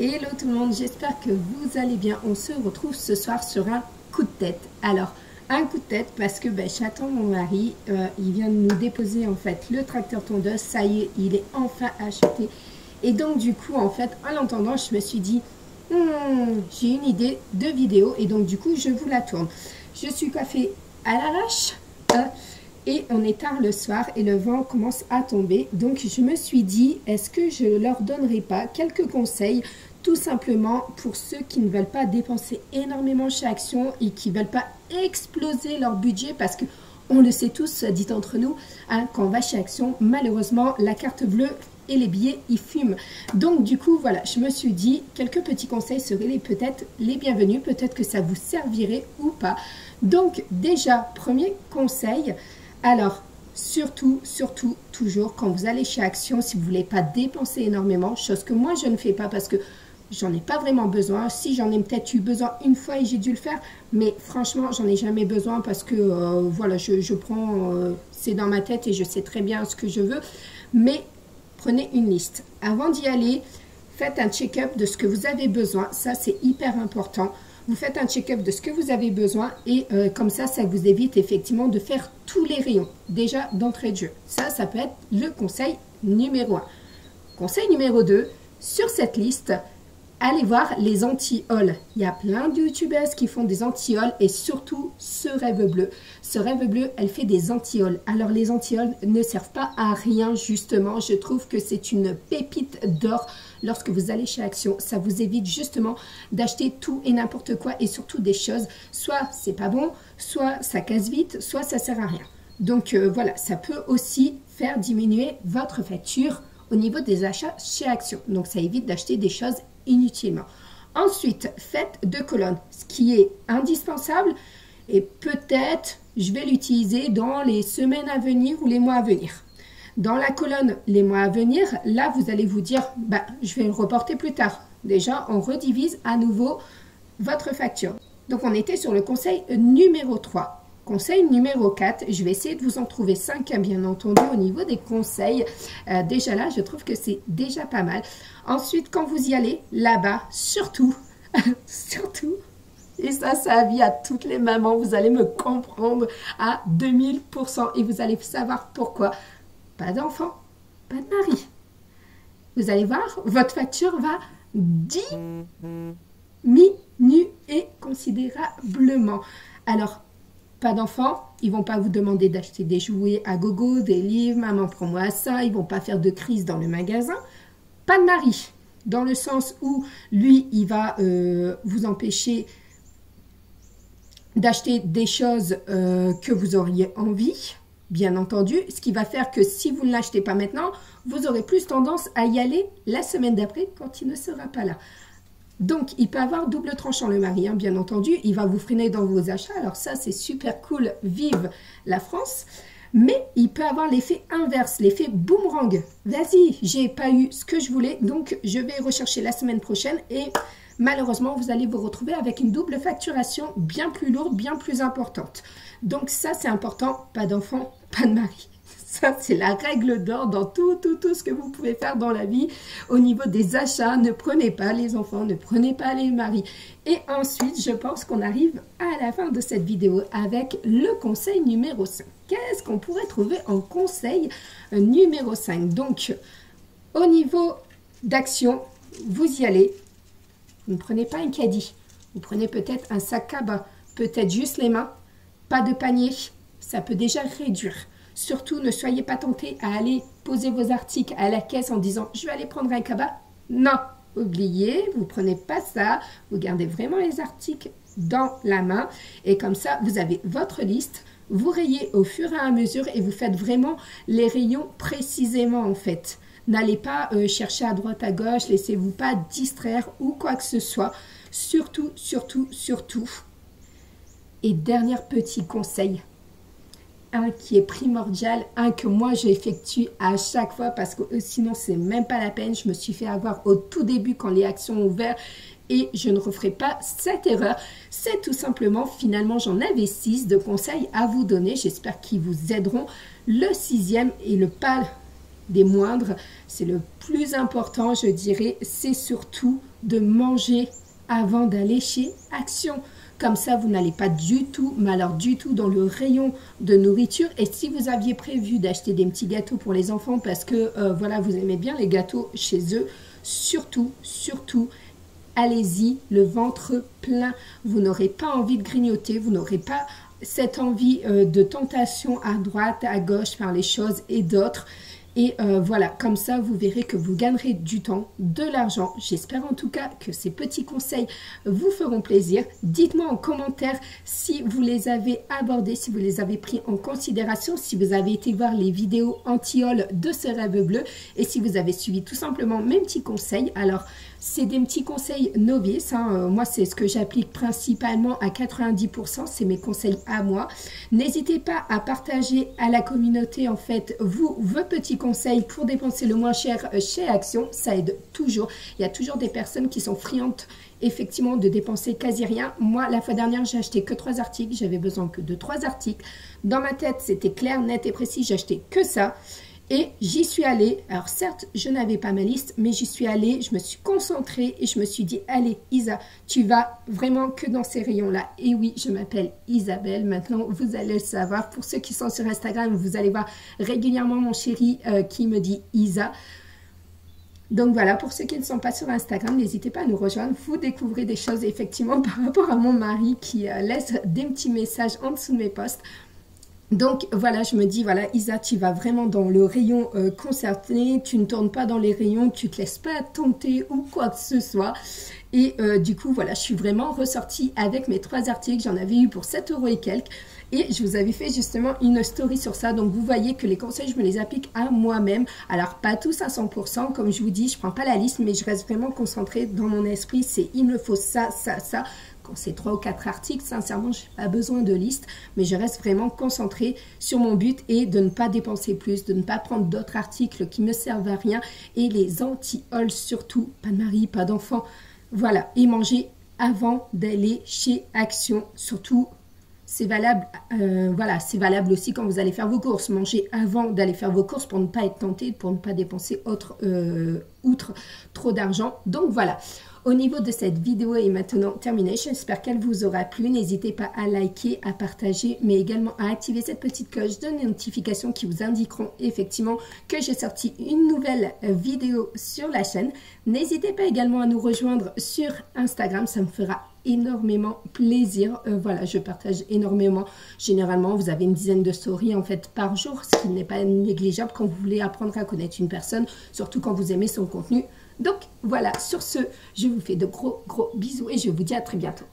Hello tout le monde, j'espère que vous allez bien. On se retrouve ce soir sur un coup de tête. Alors, un coup de tête parce que j'attends mon mari. Il vient de nous déposer en fait le tracteur tondeuse. Ça y est, il est enfin acheté. Et donc du coup, en fait, en l'entendant, je me suis dit, j'ai une idée de vidéo. Et donc du coup, je vous la tourne. Je suis coiffée à l'arrache. Et on est tard le soir et le vent commence à tomber. Donc je me suis dit, est-ce que je leur donnerai pas quelques conseils, tout simplement pour ceux qui ne veulent pas dépenser énormément chez Action et qui ne veulent pas exploser leur budget, parce que on le sait tous, dit entre nous, quand on va chez Action, malheureusement la carte bleue et les billets ils fument. Donc du coup voilà, je me suis dit quelques petits conseils seraient peut-être les bienvenus, peut-être que ça vous servirait ou pas. Donc déjà, premier conseil, alors surtout, toujours quand vous allez chez Action, si vous ne voulez pas dépenser énormément, chose que moi je ne fais pas parce que j'en ai pas vraiment besoin. Si j'en ai peut-être eu besoin une fois et j'ai dû le faire, mais franchement j'en ai jamais besoin parce que voilà, je prends, c'est dans ma tête et je sais très bien ce que je veux. Mais prenez une liste. Avant d'y aller, faites un check-up de ce que vous avez besoin. Ça, c'est hyper important. Vous faites un check-up de ce que vous avez besoin et comme ça vous évite effectivement de faire tous les rayons. Déjà, d'entrée de jeu. Ça peut être le conseil numéro 1. Conseil numéro 2, sur cette liste, allez voir les anti-hauls. Il y a plein de youtubeuses qui font des anti-hauls et surtout ce rêve bleu. Ce rêve bleu, elle fait des anti-hauls. Alors les anti-hauls ne servent pas à rien justement. Je trouve que c'est une pépite d'or lorsque vous allez chez Action. Ça vous évite justement d'acheter tout et n'importe quoi et surtout des choses. Soit c'est pas bon, soit ça casse vite, soit ça sert à rien. Donc voilà, ça peut aussi faire diminuer votre facture au niveau des achats chez Action. Donc ça évite d'acheter des choses inutilement. Ensuite, faites deux colonnes, ce qui est indispensable et peut-être je vais l'utiliser dans les semaines à venir ou les mois à venir. Dans la colonne les mois à venir, là vous allez vous dire je vais le reporter plus tard. Déjà, on redivise à nouveau votre facture. Donc on était sur le conseil numéro 3. Conseil numéro 4, je vais essayer de vous en trouver 5, bien entendu, au niveau des conseils. Déjà là, je trouve que c'est déjà pas mal. Ensuite, quand vous y allez, là-bas, surtout, surtout, et ça avis à toutes les mamans, vous allez me comprendre à 2000% et vous allez savoir pourquoi. Pas d'enfant, pas de mari. Vous allez voir, votre facture va diminuer considérablement. Alors, pas d'enfants, ils vont pas vous demander d'acheter des jouets à gogo, des livres, maman prends-moi ça, ils vont pas faire de crise dans le magasin. Pas de mari, dans le sens où lui, il va vous empêcher d'acheter des choses que vous auriez envie, bien entendu, ce qui va faire que si vous ne l'achetez pas maintenant, vous aurez plus tendance à y aller la semaine d'après quand il ne sera pas là. Donc, il peut avoir double tranchant le mari, bien entendu. Il va vous freiner dans vos achats. Alors ça, c'est super cool. Vive la France. Mais il peut avoir l'effet inverse, l'effet boomerang. Vas-y, j'ai pas eu ce que je voulais, donc je vais rechercher la semaine prochaine. Et malheureusement, vous allez vous retrouver avec une double facturation bien plus lourde, bien plus importante. Donc ça, c'est important. Pas d'enfant, pas de mari. Ça, c'est la règle d'or dans tout ce que vous pouvez faire dans la vie. Au niveau des achats, ne prenez pas les enfants, ne prenez pas les maris. Et ensuite, je pense qu'on arrive à la fin de cette vidéo avec le conseil numéro 5. Qu'est-ce qu'on pourrait trouver en conseil numéro 5? Donc, au niveau d'action, vous y allez. Vous ne prenez pas un caddie. Vous prenez peut-être un sac à bas, peut-être juste les mains. Pas de panier. Ça peut déjà réduire. Surtout, ne soyez pas tentés à aller poser vos articles à la caisse en disant « je vais aller prendre un cabas ». Non, oubliez, vous ne prenez pas ça. Vous gardez vraiment les articles dans la main. Et comme ça, vous avez votre liste. Vous rayez au fur et à mesure et vous faites vraiment les rayons précisément en fait. N'allez pas chercher à droite, à gauche. Laissez-vous pas distraire ou quoi que ce soit. Surtout. Et dernier petit conseil. Un qui est primordial, un que moi j'effectue à chaque fois parce que sinon c'est même pas la peine. Je me suis fait avoir au tout début quand les actions ont ouvert et je ne referai pas cette erreur. C'est tout simplement, finalement j'en avais 6 de conseils à vous donner. J'espère qu'ils vous aideront. Le 6e et le pas des moindres, c'est le plus important je dirais, c'est surtout de manger avant d'aller chez Action. Comme ça, vous n'allez pas du tout, mais alors du tout dans le rayon de nourriture. Et si vous aviez prévu d'acheter des petits gâteaux pour les enfants parce que voilà, vous aimez bien les gâteaux chez eux, surtout, allez-y, le ventre plein. Vous n'aurez pas envie de grignoter, vous n'aurez pas cette envie de tentation à droite, à gauche, faire les choses et d'autres. Et voilà, comme ça, vous verrez que vous gagnerez du temps, de l'argent. J'espère en tout cas que ces petits conseils vous feront plaisir. Dites-moi en commentaire si vous les avez abordés, si vous les avez pris en considération, si vous avez été voir les vidéos anti-haul de ce rêve bleu et si vous avez suivi tout simplement mes petits conseils. Alors, c'est des petits conseils novices, hein. Moi c'est ce que j'applique principalement à 90%, c'est mes conseils à moi. N'hésitez pas à partager à la communauté en fait vos petits conseils pour dépenser le moins cher chez Action, ça aide toujours. Il y a toujours des personnes qui sont friandes effectivement de dépenser quasi rien. Moi la fois dernière j'ai acheté que 3 articles, j'avais besoin que de 3 articles. Dans ma tête c'était clair, net et précis, j'ai acheté que ça. Et j'y suis allée, alors certes, je n'avais pas ma liste, mais j'y suis allée, je me suis concentrée et je me suis dit, allez Isa, tu vas vraiment que dans ces rayons-là. Et oui, je m'appelle Isabelle, maintenant vous allez le savoir. Pour ceux qui sont sur Instagram, vous allez voir régulièrement mon chéri qui me dit Isa. Donc voilà, pour ceux qui ne sont pas sur Instagram, n'hésitez pas à nous rejoindre. Vous découvrez des choses effectivement par rapport à mon mari qui laisse des petits messages en dessous de mes posts. Donc voilà, je me dis, voilà Isa, tu vas vraiment dans le rayon concerné, tu ne tournes pas dans les rayons, tu te laisses pas tenter ou quoi que ce soit. Et du coup, voilà, je suis vraiment ressortie avec mes 3 articles, j'en avais eu pour 7 € et quelques. Et je vous avais fait justement une story sur ça, donc vous voyez que les conseils, je me les applique à moi-même. Alors pas tous à 100%, comme je vous dis, je prends pas la liste, mais je reste vraiment concentrée dans mon esprit, c'est il me faut ça, ça, ça. Quand c'est 3 ou 4 articles, sincèrement, je n'ai pas besoin de liste, mais je reste vraiment concentrée sur mon but et de ne pas dépenser plus, de ne pas prendre d'autres articles qui me servent à rien et les anti-haul surtout, pas de mari, pas d'enfant, voilà, et manger avant d'aller chez Action, surtout. C'est valable, voilà, c'est valable aussi quand vous allez faire vos courses. Mangez avant d'aller faire vos courses pour ne pas être tenté, pour ne pas dépenser outre trop d'argent. Donc voilà, au niveau de cette vidéo est maintenant terminée. J'espère qu'elle vous aura plu. N'hésitez pas à liker, à partager, mais également à activer cette petite cloche de notification qui vous indiqueront effectivement que j'ai sorti une nouvelle vidéo sur la chaîne. N'hésitez pas également à nous rejoindre sur Instagram, ça me fera énormément plaisir. Voilà, je partage énormément. Généralement, vous avez une dizaine de stories en fait par jour, ce qui n'est pas négligeable quand vous voulez apprendre à connaître une personne, surtout quand vous aimez son contenu. Donc voilà, sur ce, je vous fais de gros bisous et je vous dis à très bientôt.